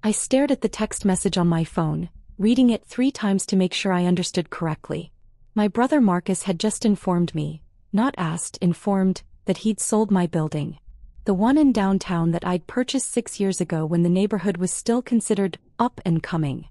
I stared at the text message on my phone, reading it 3 times to make sure I understood correctly. My brother Marcus had just informed me, not asked, informed, that he'd sold my building. The one in downtown that I'd purchased 6 years ago when the neighborhood was still considered up and coming.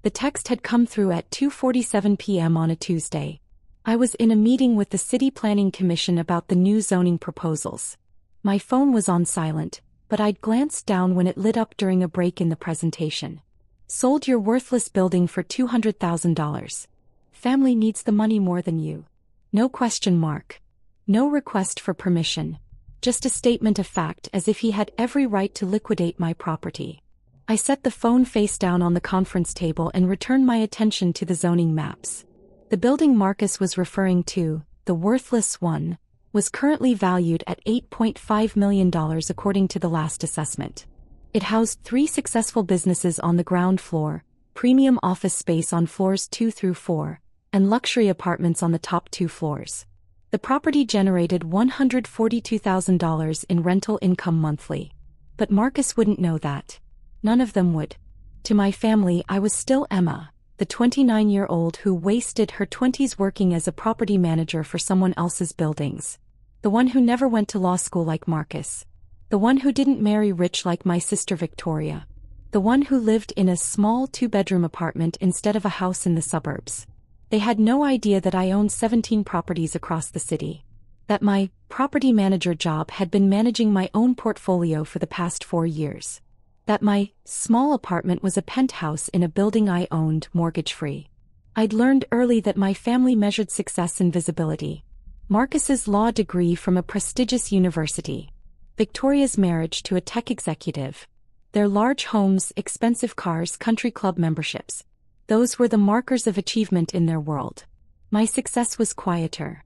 The text had come through at 2:47 p.m. on a Tuesday. I was in a meeting with the City Planning Commission about the new zoning proposals. My phone was on silent, but I'd glanced down when it lit up during a break in the presentation. Sold your worthless building for $200,000. Family needs the money more than you. No question mark. No request for permission. Just a statement of fact, as if he had every right to liquidate my property. I set the phone face down on the conference table and returned my attention to the zoning maps. The building Marcus was referring to, the worthless one, was currently valued at $8.5 million according to the last assessment. It housed 3 successful businesses on the ground floor, premium office space on floors 2 through 4, and luxury apartments on the top 2 floors. The property generated $142,000 in rental income monthly. But Marcus wouldn't know that. None of them would. To my family, I was still Emma, the 29-year-old who wasted her 20s working as a property manager for someone else's buildings. The one who never went to law school like Marcus. The one who didn't marry rich like my sister Victoria. The one who lived in a small 2-bedroom apartment instead of a house in the suburbs. They had no idea that I owned 17 properties across the city. That my property manager job had been managing my own portfolio for the past 4 years. That my small apartment was a penthouse in a building I owned mortgage-free. I'd learned early that my family measured success in visibility. Marcus's law degree from a prestigious university. Victoria's marriage to a tech executive. Their large homes, expensive cars, country club memberships. Those were the markers of achievement in their world. My success was quieter.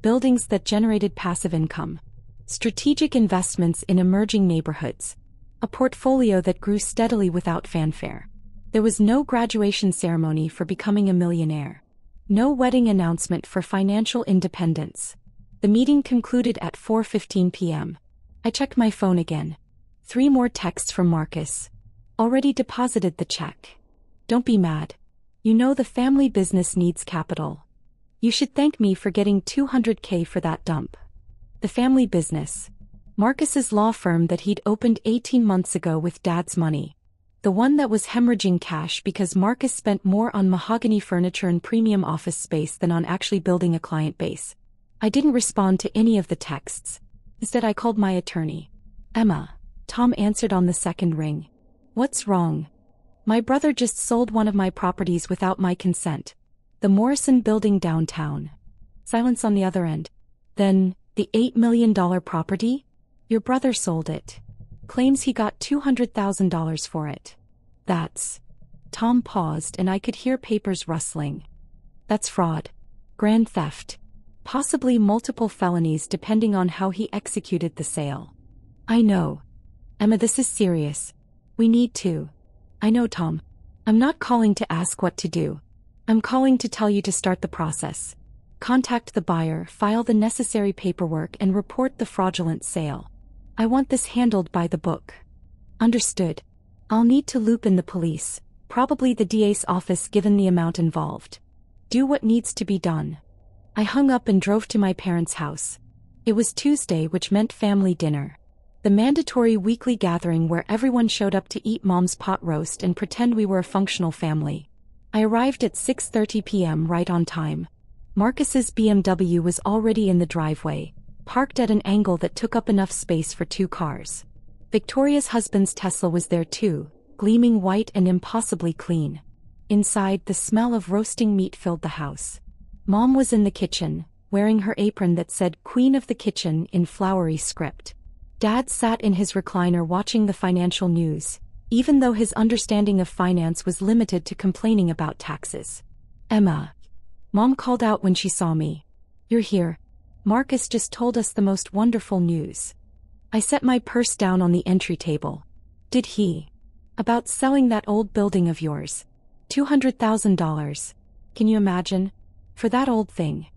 Buildings that generated passive income. Strategic investments in emerging neighborhoods. A portfolio that grew steadily without fanfare. There was no graduation ceremony for becoming a millionaire. No wedding announcement for financial independence. The meeting concluded at 4:15 p.m. I checked my phone again. 3 more texts from Marcus. Already deposited the check. Don't be mad. You know the family business needs capital. You should thank me for getting $200K for that dump. The family business. Marcus's law firm that he'd opened 18 months ago with Dad's money. The one that was hemorrhaging cash because Marcus spent more on mahogany furniture and premium office space than on actually building a client base. I didn't respond to any of the texts. Instead, I called my attorney. Emma. Tom answered on the second ring. What's wrong? My brother just sold one of my properties without my consent. The Morrison building downtown. Silence on the other end. Then, the $8 million property? Your brother sold it. Claims he got $200,000 for it. That's... Tom paused and I could hear papers rustling. That's fraud. Grand theft. Possibly multiple felonies depending on how he executed the sale. I know. Emma, this is serious. We need to. I know, Tom. I'm not calling to ask what to do. I'm calling to tell you to start the process. Contact the buyer, file the necessary paperwork and report the fraudulent sale. I want this handled by the book. Understood. I'll need to loop in the police, probably the DA's office given the amount involved. Do what needs to be done. I hung up and drove to my parents' house. It was Tuesday, which meant family dinner. The mandatory weekly gathering where everyone showed up to eat Mom's pot roast and pretend we were a functional family. I arrived at 6:30 p.m. right on time. Marcus's BMW was already in the driveway, parked at an angle that took up enough space for 2 cars. Victoria's husband's Tesla was there too, gleaming white and impossibly clean. Inside, the smell of roasting meat filled the house. Mom was in the kitchen, wearing her apron that said Queen of the Kitchen in flowery script. Dad sat in his recliner watching the financial news, even though his understanding of finance was limited to complaining about taxes. Emma. Mom called out when she saw me. You're here. Marcus just told us the most wonderful news. I set my purse down on the entry table. Did he? About selling that old building of yours. $200,000. Can you imagine? For that old thing.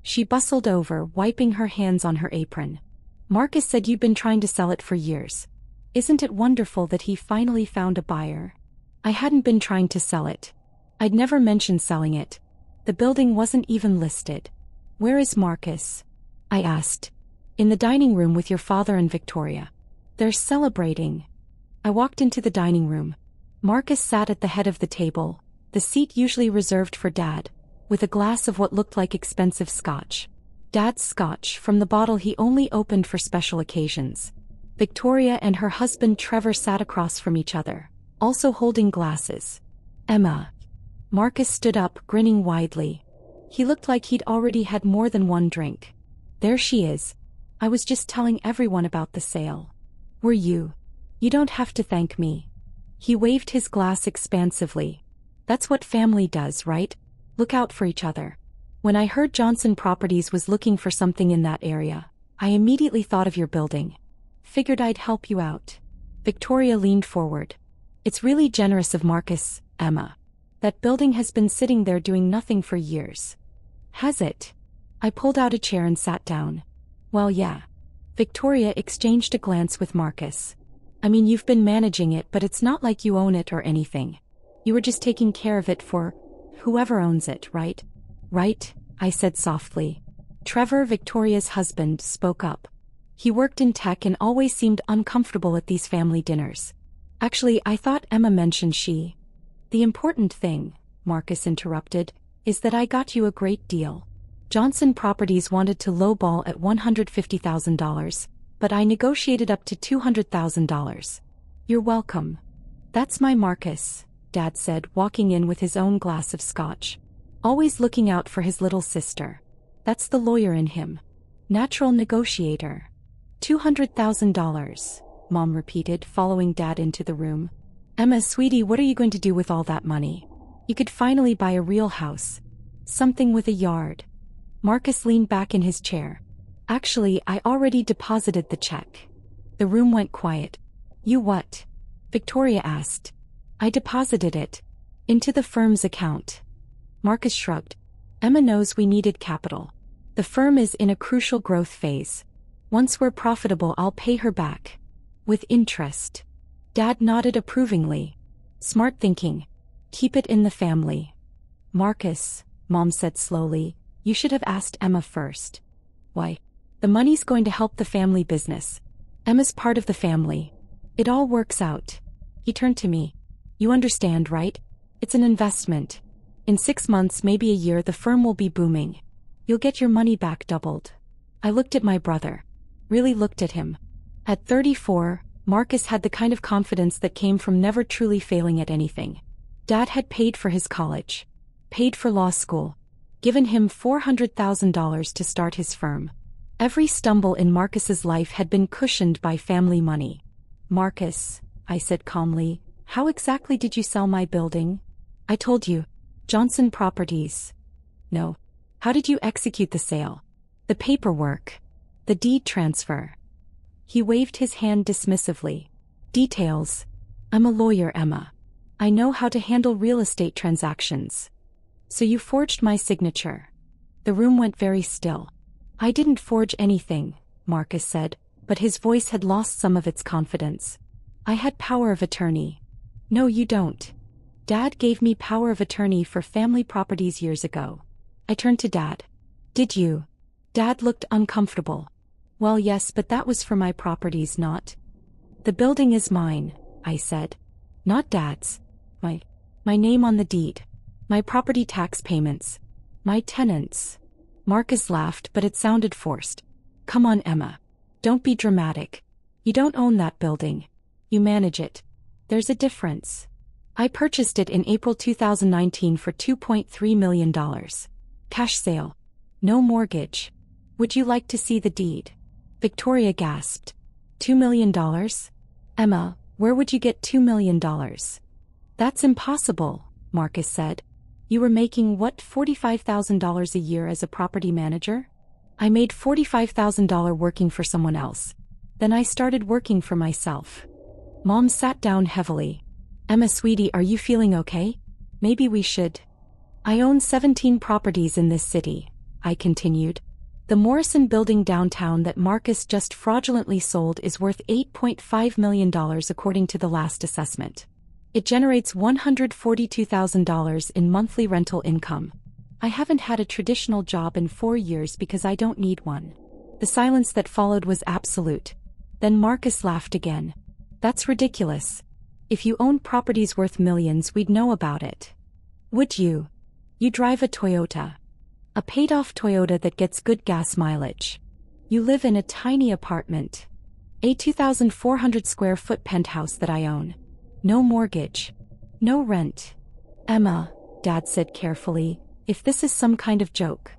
She bustled over, wiping her hands on her apron. Marcus said you'd been trying to sell it for years. Isn't it wonderful that he finally found a buyer? I hadn't been trying to sell it. I'd never mentioned selling it. The building wasn't even listed. Where is Marcus? I asked. In the dining room with your father and Victoria. They're celebrating. I walked into the dining room. Marcus sat at the head of the table, the seat usually reserved for Dad, with a glass of what looked like expensive scotch. Dad's scotch from the bottle he only opened for special occasions. Victoria and her husband Trevor sat across from each other, also holding glasses. Emma. Marcus stood up, grinning widely. He looked like he'd already had more than one drink. There she is. I was just telling everyone about the sale. Were you? You don't have to thank me. He waved his glass expansively. That's what family does, right? Look out for each other. When I heard Johnson Properties was looking for something in that area, I immediately thought of your building. Figured I'd help you out. Victoria leaned forward. It's really generous of Marcus, Emma. That building has been sitting there doing nothing for years. Has it? I pulled out a chair and sat down. Well, yeah. Victoria exchanged a glance with Marcus. I mean, you've been managing it, but it's not like you own it or anything. You were just taking care of it for whoever owns it, right? Right, I said softly. Trevor, Victoria's husband, spoke up. He worked in tech and always seemed uncomfortable at these family dinners. Actually, I thought Emma mentioned she. The important thing, Marcus interrupted, is that I got you a great deal. Johnson Properties wanted to lowball at $150,000, but I negotiated up to $200,000. You're welcome. That's my Marcus, Dad said, walking in with his own glass of scotch. Always looking out for his little sister. That's the lawyer in him. Natural negotiator. $200,000, Mom repeated, following Dad into the room. Emma, sweetie, what are you going to do with all that money? You could finally buy a real house. Something with a yard. Marcus leaned back in his chair. Actually, I already deposited the check. The room went quiet. You what? Victoria asked. I deposited it. Into the firm's account. Marcus shrugged. Emma knows we needed capital. The firm is in a crucial growth phase. Once we're profitable, I'll pay her back. With interest. Dad nodded approvingly. Smart thinking. Keep it in the family. Marcus, Mom said slowly, you should have asked Emma first. Why? The money's going to help the family business. Emma's part of the family. It all works out. He turned to me. You understand, right? It's an investment. In 6 months, maybe a year, the firm will be booming. You'll get your money back doubled. I looked at my brother. Really looked at him. At 34, Marcus had the kind of confidence that came from never truly failing at anything. Dad had paid for his college. Paid for law school. Given him $400,000 to start his firm. Every stumble in Marcus's life had been cushioned by family money. Marcus, I said calmly, how exactly did you sell my building? I told you. Johnson Properties. No. How did you execute the sale? The paperwork. The deed transfer. He waved his hand dismissively. Details. I'm a lawyer, Emma. I know how to handle real estate transactions. So you forged my signature. The room went very still. I didn't forge anything, Marcus said, but his voice had lost some of its confidence. I had power of attorney. No, you don't. Dad gave me power of attorney for family properties years ago. I turned to Dad. Did you? Dad looked uncomfortable. Well, yes, but that was for my properties, not. The building is mine, I said. Not Dad's. My name on the deed. My property tax payments. My tenants. Marcus laughed, but it sounded forced. Come on, Emma. Don't be dramatic. You don't own that building. You manage it. There's a difference. I purchased it in April 2019 for $2.3 million. Cash sale. No mortgage. Would you like to see the deed? Victoria gasped. $2 million? Emma, where would you get $2 million? That's impossible, Marcus said. You were making what, $45,000 a year as a property manager? I made $45,000 working for someone else. Then I started working for myself. Mom sat down heavily. Emma, sweetie, are you feeling okay? Maybe we should. I own 17 properties in this city, I continued. The Morrison building downtown that Marcus just fraudulently sold is worth $8.5 million according to the last assessment. It generates $142,000 in monthly rental income. I haven't had a traditional job in 4 years because I don't need one. The silence that followed was absolute. Then Marcus laughed again. That's ridiculous. If you own properties worth millions, we'd know about it. Would you? You drive a Toyota. A paid-off Toyota that gets good gas mileage. You live in a tiny apartment. A 2,400 square foot penthouse that I own. No mortgage. No rent. Emma, Dad said carefully, if this is some kind of joke.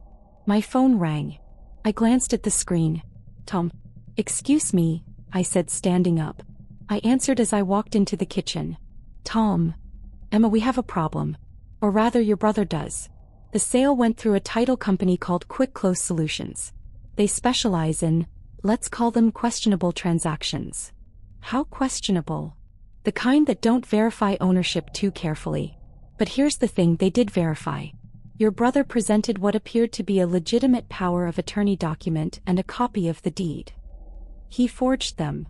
My phone rang. I glanced at the screen. Tom. Excuse me, I said standing up. I answered as I walked into the kitchen. Tom. Emma, we have a problem. Or rather, your brother does. The sale went through a title company called Quick Close Solutions. They specialize in, let's call them questionable transactions. How questionable? The kind that don't verify ownership too carefully. But here's the thing, they did verify. Your brother presented what appeared to be a legitimate power of attorney document and a copy of the deed. He forged them.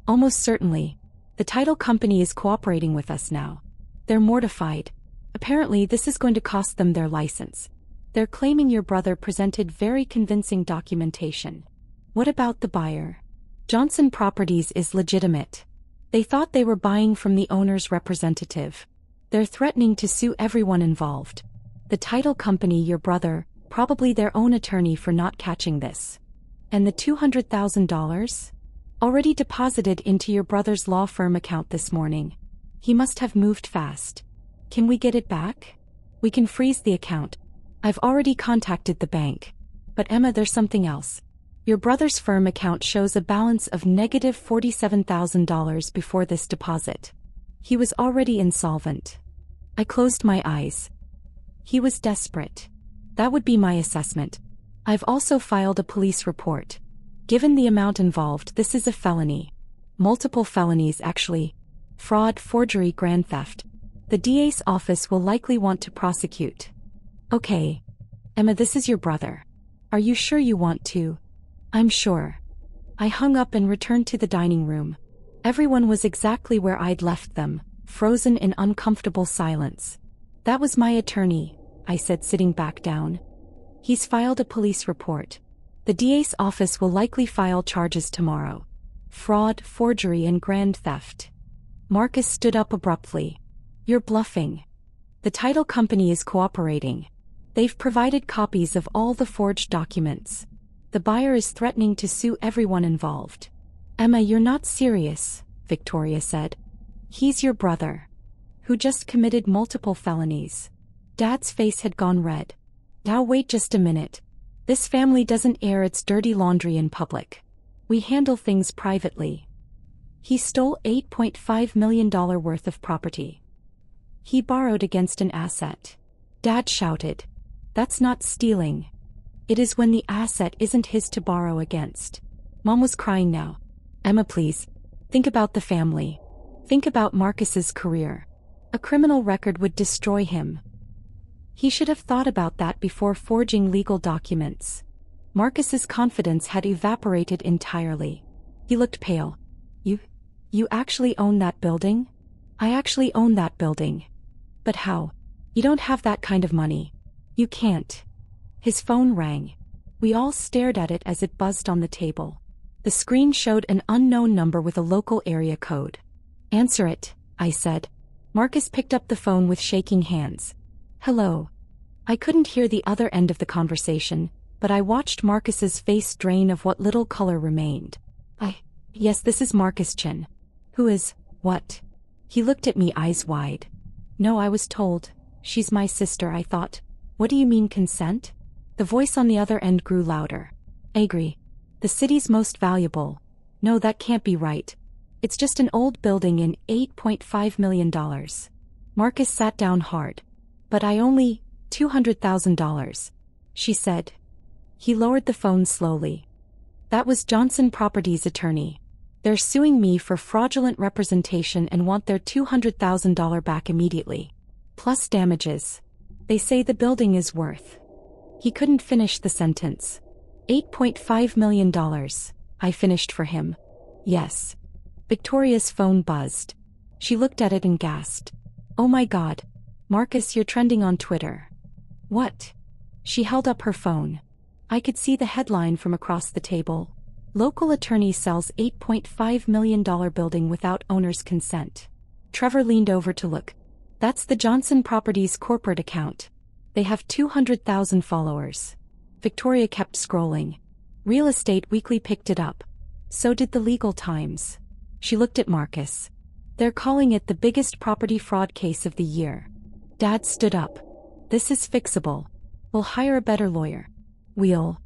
Almost certainly. The title company is cooperating with us now. They're mortified. Apparently this is going to cost them their license. They're claiming your brother presented very convincing documentation. What about the buyer? Johnson Properties is legitimate. They thought they were buying from the owner's representative. They're threatening to sue everyone involved. The title company, your brother, probably their own attorney for not catching this. And the $200,000? Already deposited into your brother's law firm account this morning. He must have moved fast. Can we get it back? We can freeze the account. I've already contacted the bank. But Emma, there's something else. Your brother's firm account shows a balance of negative $47,000 before this deposit. He was already insolvent. I closed my eyes. He was desperate. That would be my assessment. I've also filed a police report. Given the amount involved, this is a felony. Multiple felonies, actually. Fraud, forgery, grand theft. The DA's office will likely want to prosecute. Okay. Emma, this is your brother. Are you sure you want to? I'm sure. I hung up and returned to the dining room. Everyone was exactly where I'd left them, frozen in uncomfortable silence. That was my attorney, I said, sitting back down. He's filed a police report. The DA's office will likely file charges tomorrow. Fraud, forgery, and grand theft. Marcus stood up abruptly. You're bluffing. The title company is cooperating. They've provided copies of all the forged documents. The buyer is threatening to sue everyone involved. Emma, you're not serious, Victoria said. He's your brother, who just committed multiple felonies. Dad's face had gone red. Now wait just a minute. This family doesn't air its dirty laundry in public. We handle things privately. He stole $8.5 million worth of property. He borrowed against an asset. Dad shouted. That's not stealing. It is when the asset isn't his to borrow against. Mom was crying now. Emma, please. Think about the family. Think about Marcus's career. A criminal record would destroy him. He should have thought about that before forging legal documents. Marcus's confidence had evaporated entirely. He looked pale. You actually own that building? I actually own that building. But how? You don't have that kind of money. You can't. His phone rang. We all stared at it as it buzzed on the table. The screen showed an unknown number with a local area code. Answer it, I said. Marcus picked up the phone with shaking hands. Hello. I couldn't hear the other end of the conversation, but I watched Marcus's face drain of what little color remained. Yes, this is Marcus Chen. Who is, what? He looked at me, eyes wide. No, I was told. She's my sister, I thought. What do you mean, consent? The voice on the other end grew louder. Agree. The city's most valuable. No, that can't be right. It's just an old building in $8.5 million. Marcus sat down hard. But I only, $200,000. She said. He lowered the phone slowly. That was Johnson Properties' attorney. They're suing me for fraudulent representation and want their $200,000 back immediately. Plus damages. They say the building is worth. He couldn't finish the sentence. $8.5 million, I finished for him. Yes. Victoria's phone buzzed. She looked at it and gasped. Oh my God. Marcus, you're trending on Twitter. What? She held up her phone. I could see the headline from across the table. Local attorney sells $8.5 million building without owner's consent. Trevor leaned over to look. That's the Johnson Properties corporate account. They have 200,000 followers. Victoria kept scrolling. Real Estate Weekly picked it up. So did the Legal Times. She looked at Marcus. They're calling it the biggest property fraud case of the year. Dad stood up. This is fixable. We'll hire a better lawyer. We'll.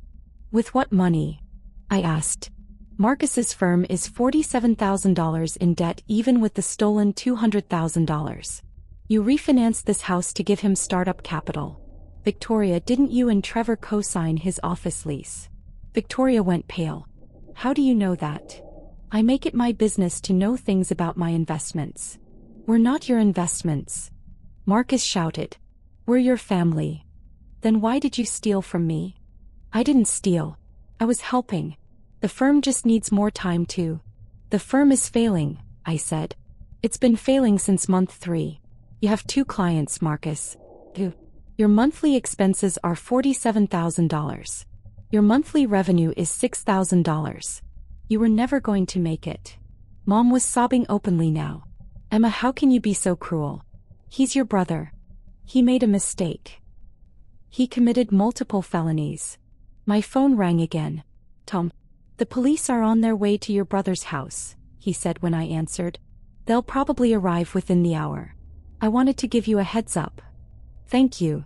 With what money? I asked. Marcus's firm is $47,000 in debt even with the stolen $200,000. You refinanced this house to give him startup capital. Victoria, didn't you and Trevor co-sign his office lease? Victoria went pale. How do you know that? I make it my business to know things about my investments. We're not your investments. Marcus shouted. We're your family. Then why did you steal from me? I didn't steal. I was helping. The firm just needs more time to. The firm is failing, I said. It's been failing since month 3. You have 2 clients, Marcus. Your monthly expenses are $47,000. Your monthly revenue is $6,000. You were never going to make it. Mom was sobbing openly now. Emma, how can you be so cruel? He's your brother. He made a mistake. He committed multiple felonies. My phone rang again. Tom. The police are on their way to your brother's house, he said when I answered. They'll probably arrive within the hour. I wanted to give you a heads up. Thank you.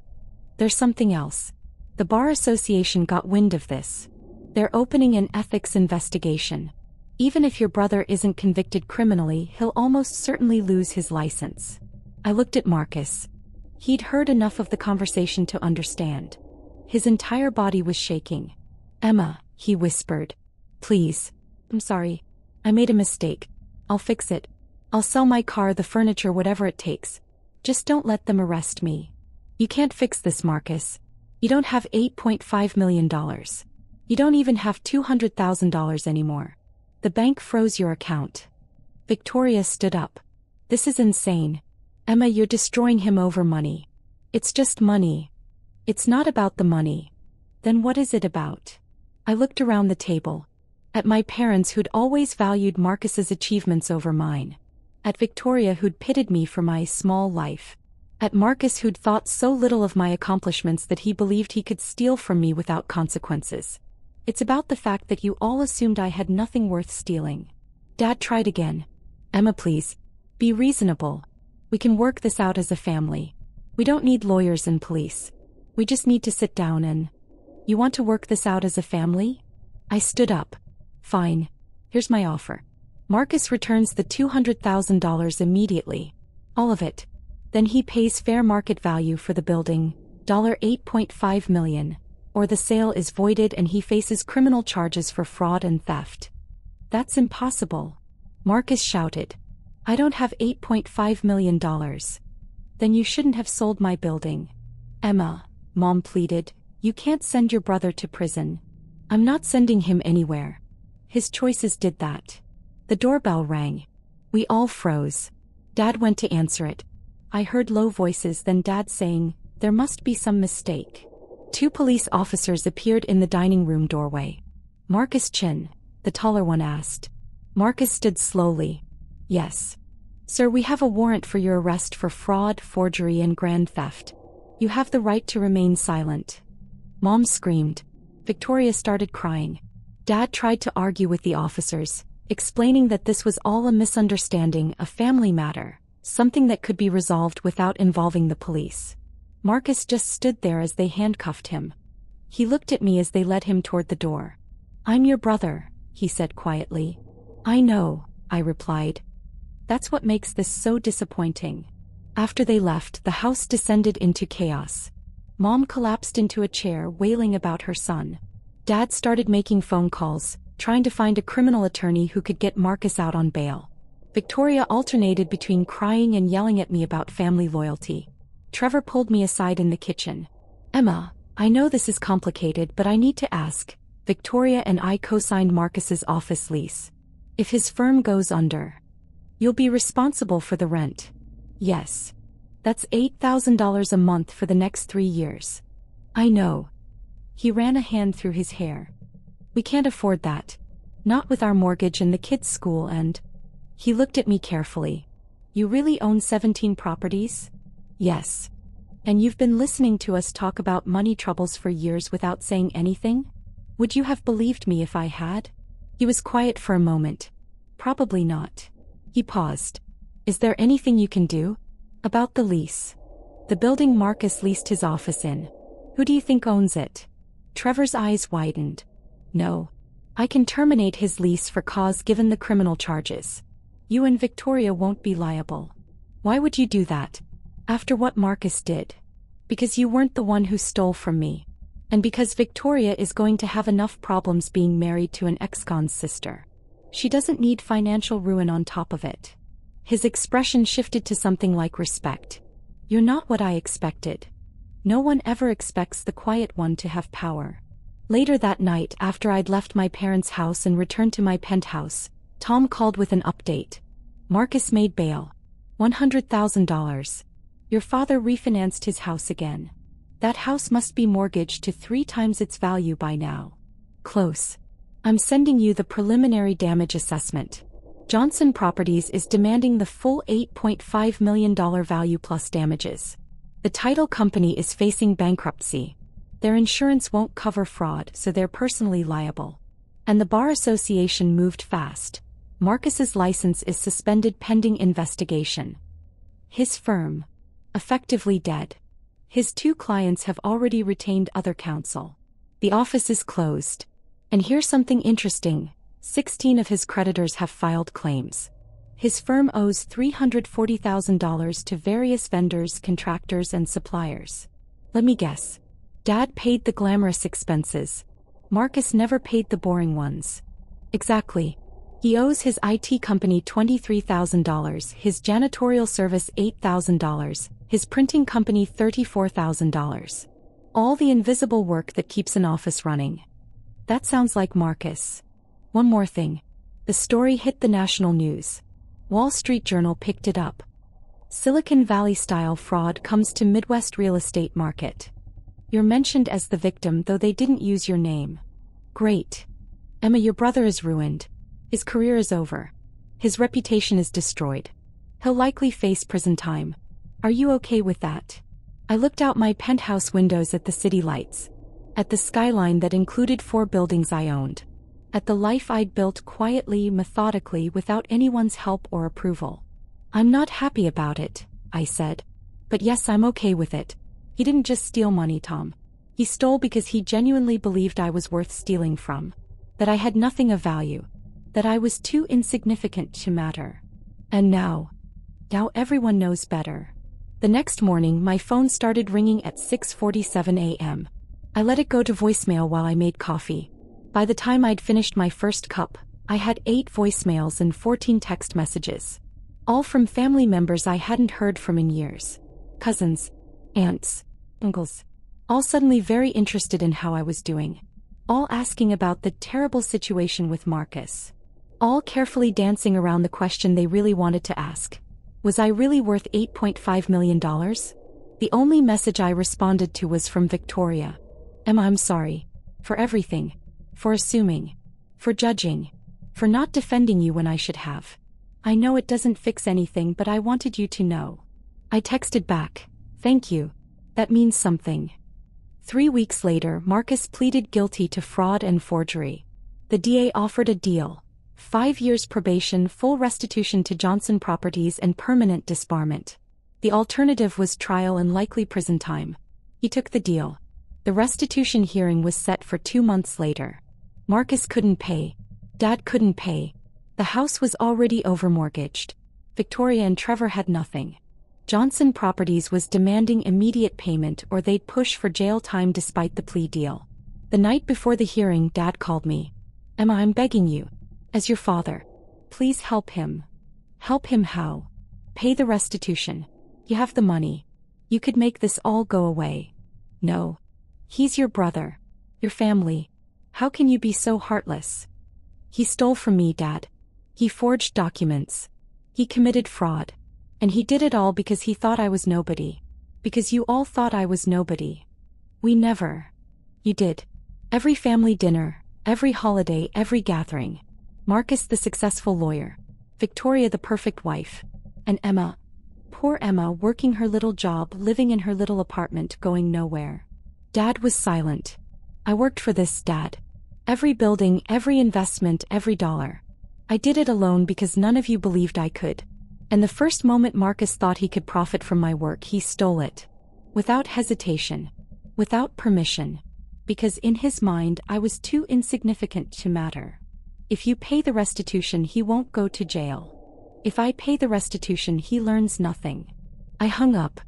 There's something else. The Bar Association got wind of this. They're opening an ethics investigation. Even if your brother isn't convicted criminally, he'll almost certainly lose his license. I looked at Marcus. He'd heard enough of the conversation to understand. His entire body was shaking. Emma, he whispered. Please. I'm sorry. I made a mistake. I'll fix it. I'll sell my car, the furniture, whatever it takes. Just don't let them arrest me. You can't fix this, Marcus. You don't have $8.5 million. You don't even have $200,000 anymore. The bank froze your account. Victoria stood up. This is insane. Emma, you're destroying him over money. It's just money. It's not about the money. Then what is it about? I looked around the table. At my parents who'd always valued Marcus's achievements over mine. At Victoria who'd pitied me for my small life. At Marcus who'd thought so little of my accomplishments that he believed he could steal from me without consequences. It's about the fact that you all assumed I had nothing worth stealing. Dad tried again. Emma, please. Be reasonable. We can work this out as a family. We don't need lawyers and police. We just need to sit down and... You want to work this out as a family? I stood up. Fine. Here's my offer. Marcus returns the $200,000 immediately. All of it. Then he pays fair market value for the building, $8.5 million, or the sale is voided and he faces criminal charges for fraud and theft. That's impossible. Marcus shouted. I don't have $8.5 million. Then you shouldn't have sold my building. Emma, Mom pleaded, you can't send your brother to prison. I'm not sending him anywhere. His choices did that. The doorbell rang. We all froze. Dad went to answer it. I heard low voices, then Dad saying, there must be some mistake. 2 police officers appeared in the dining room doorway. Marcus Chin, the taller one asked. Marcus stood slowly. Yes. Sir, we have a warrant for your arrest for fraud, forgery, and grand theft. You have the right to remain silent. Mom screamed. Victoria started crying. Dad tried to argue with the officers, explaining that this was all a misunderstanding, a family matter. Something that could be resolved without involving the police. Marcus just stood there as they handcuffed him. He looked at me as they led him toward the door. I'm your brother, he said quietly. I know, I replied. That's what makes this so disappointing. After they left, the house descended into chaos. Mom collapsed into a chair, wailing about her son. Dad started making phone calls, trying to find a criminal attorney who could get Marcus out on bail. Victoria alternated between crying and yelling at me about family loyalty. Trevor pulled me aside in the kitchen. Emma, I know this is complicated, but I need to ask. Victoria and I co-signed Marcus's office lease. If his firm goes under, you'll be responsible for the rent. Yes. That's $8,000 a month for the next 3 years. I know. He ran a hand through his hair. We can't afford that. Not with our mortgage and the kids' school and... He looked at me carefully. You really own 17 properties? Yes. And you've been listening to us talk about money troubles for years without saying anything? Would you have believed me if I had? He was quiet for a moment. Probably not. He paused. Is there anything you can do? About the lease. The building Marcus leased his office in. Who do you think owns it? Trevor's eyes widened. No. I can terminate his lease for cause given the criminal charges. You and Victoria won't be liable. Why would you do that? After what Marcus did. Because you weren't the one who stole from me. And because Victoria is going to have enough problems being married to an ex-con's sister. She doesn't need financial ruin on top of it. His expression shifted to something like respect. You're not what I expected. No one ever expects the quiet one to have power. Later that night, after I'd left my parents' house and returned to my penthouse, Tom called with an update. Marcus made bail. $100,000. Your father refinanced his house again. That house must be mortgaged to 3 times its value by now. Close. I'm sending you the preliminary damage assessment. Johnson Properties is demanding the full $8.5 million value plus damages. The title company is facing bankruptcy. Their insurance won't cover fraud, so they're personally liable. And the Bar Association moved fast. Marcus's license is suspended pending investigation. His firm. Effectively dead. His 2 clients have already retained other counsel. The office is closed. And here's something interesting. 16 of his creditors have filed claims. His firm owes $340,000 to various vendors, contractors, and suppliers. Let me guess. Dad paid the glamorous expenses. Marcus never paid the boring ones. Exactly. He owes his IT company $23,000, his janitorial service $8,000, his printing company $34,000. All the invisible work that keeps an office running. That sounds like Marcus. One more thing. The story hit the national news. Wall Street Journal picked it up. Silicon Valley-style fraud comes to Midwest real estate market. You're mentioned as the victim, though they didn't use your name. Great. Emma, your brother is ruined. His career is over. His reputation is destroyed. He'll likely face prison time. Are you okay with that? I looked out my penthouse windows at the city lights. At the skyline that included 4 buildings I owned. At the life I'd built quietly, methodically, without anyone's help or approval. I'm not happy about it, I said. But yes, I'm okay with it. He didn't just steal money, Tom. He stole because he genuinely believed I was worth stealing from. That I had nothing of value. That I was too insignificant to matter. And now everyone knows better. The next morning, my phone started ringing at 6:47 a.m. I let it go to voicemail while I made coffee. By the time I'd finished my first cup, I had 8 voicemails and 14 text messages. All from family members I hadn't heard from in years. Cousins, aunts, uncles. All suddenly very interested in how I was doing. All asking about the terrible situation with Marcus. All carefully dancing around the question they really wanted to ask. Was I really worth $8.5 million? The only message I responded to was from Victoria. Emma, I'm sorry. For everything. For assuming. For judging. For not defending you when I should have. I know it doesn't fix anything, but I wanted you to know. I texted back. Thank you. That means something. 3 weeks later, Marcus pleaded guilty to fraud and forgery. The DA offered a deal. 5 years probation, full restitution to Johnson Properties, and permanent disbarment. The alternative was trial and likely prison time. He took the deal. The restitution hearing was set for 2 months later. Marcus couldn't pay. Dad couldn't pay. The house was already overmortgaged. Victoria and Trevor had nothing. Johnson Properties was demanding immediate payment or they'd push for jail time despite the plea deal. The night before the hearing, Dad called me. Emma, I'm begging you. As your father. Please help him. Help him how? Pay the restitution. You have the money. You could make this all go away. No. He's your brother. Your family. How can you be so heartless? He stole from me, Dad. He forged documents. He committed fraud. And he did it all because he thought I was nobody. Because you all thought I was nobody. We never. You did. Every family dinner, every holiday, every gathering. Marcus the successful lawyer. Victoria the perfect wife. And Emma. Poor Emma working her little job, living in her little apartment, going nowhere. Dad was silent. I worked for this, Dad. Every building, every investment, every dollar. I did it alone because none of you believed I could. And the first moment Marcus thought he could profit from my work, he stole it. Without hesitation. Without permission. Because in his mind I was too insignificant to matter. If you pay the restitution, he won't go to jail. If I pay the restitution, he learns nothing. I hung up.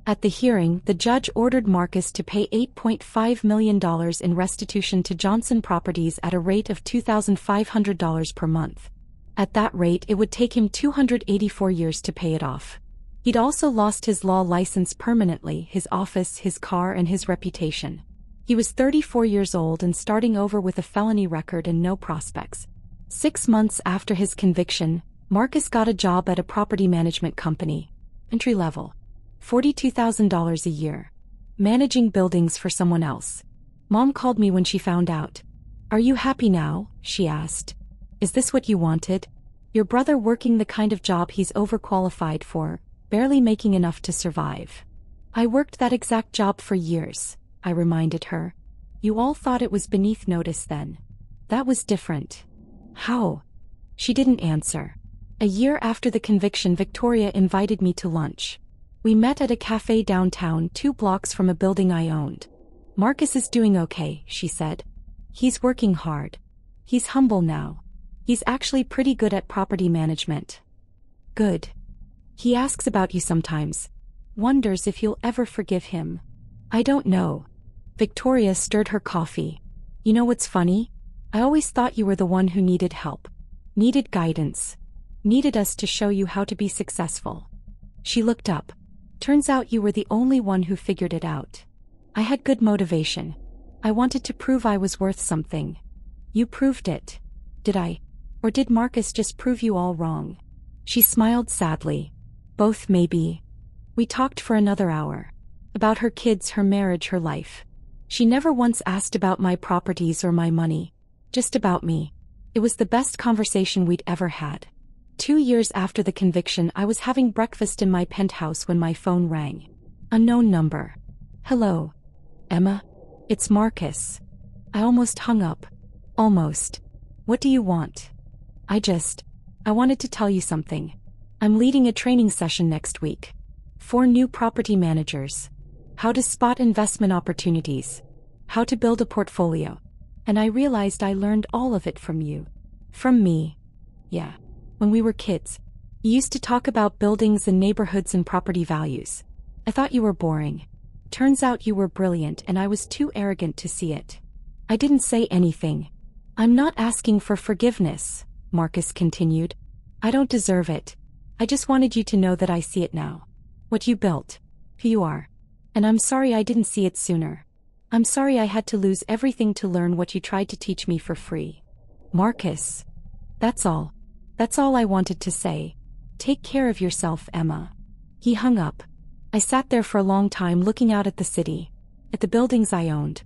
At the hearing, the judge ordered Marcus to pay $8.5 million in restitution to Johnson Properties at a rate of $2,500 per month. At that rate, it would take him 284 years to pay it off. He'd also lost his law license permanently, his office, his car, and his reputation. He was 34 years old and starting over with a felony record and no prospects. 6 months after his conviction, Marcus got a job at a property management company. Entry level. $42,000 a year. Managing buildings for someone else. Mom called me when she found out. "Are you happy now?" she asked. "Is this what you wanted? Your brother working the kind of job he's overqualified for, barely making enough to survive." "I worked that exact job for years," I reminded her. "You all thought it was beneath notice then. That was different." "How?" She didn't answer. A year after the conviction, Victoria invited me to lunch. We met at a cafe downtown, 2 blocks from a building I owned. "Marcus is doing okay," she said. "He's working hard. He's humble now. He's actually pretty good at property management." "Good. He asks about you sometimes. Wonders if you'll ever forgive him." "I don't know." Victoria stirred her coffee. "You know what's funny? I always thought you were the one who needed help. Needed guidance. Needed us to show you how to be successful." She looked up. "Turns out you were the only one who figured it out." "I had good motivation. I wanted to prove I was worth something." "You proved it." "Did I? Or did Marcus just prove you all wrong?" She smiled sadly. "Both, maybe." We talked for another hour. About her kids, her marriage, her life. She never once asked about my properties or my money. Just about me. It was the best conversation we'd ever had. 2 years after the conviction, I was having breakfast in my penthouse when my phone rang. Unknown number. "Hello. Emma? It's Marcus." I almost hung up. Almost. "What do you want?" I wanted to tell you something. I'm leading a training session next week. 4 new property managers. How to spot investment opportunities. How to build a portfolio. And I realized I learned all of it from you. From me. Yeah. When we were kids, you used to talk about buildings and neighborhoods and property values. I thought you were boring. Turns out you were brilliant, and I was too arrogant to see it. I didn't say anything. "I'm not asking for forgiveness," Marcus continued. "I don't deserve it. I just wanted you to know that I see it now. What you built. Who you are. And I'm sorry I didn't see it sooner. I'm sorry I had to lose everything to learn what you tried to teach me for free." "Marcus. That's all. That's all I wanted to say. Take care of yourself, Emma." He hung up. I sat there for a long time looking out at the city. At the buildings I owned.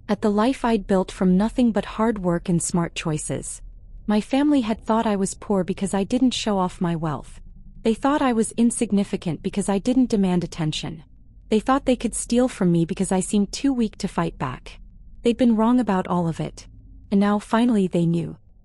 At the life I'd built from nothing but hard work and smart choices. My family had thought I was poor because I didn't show off my wealth. They thought I was insignificant because I didn't demand attention. They thought they could steal from me because I seemed too weak to fight back. They'd been wrong about all of it. And now finally they knew.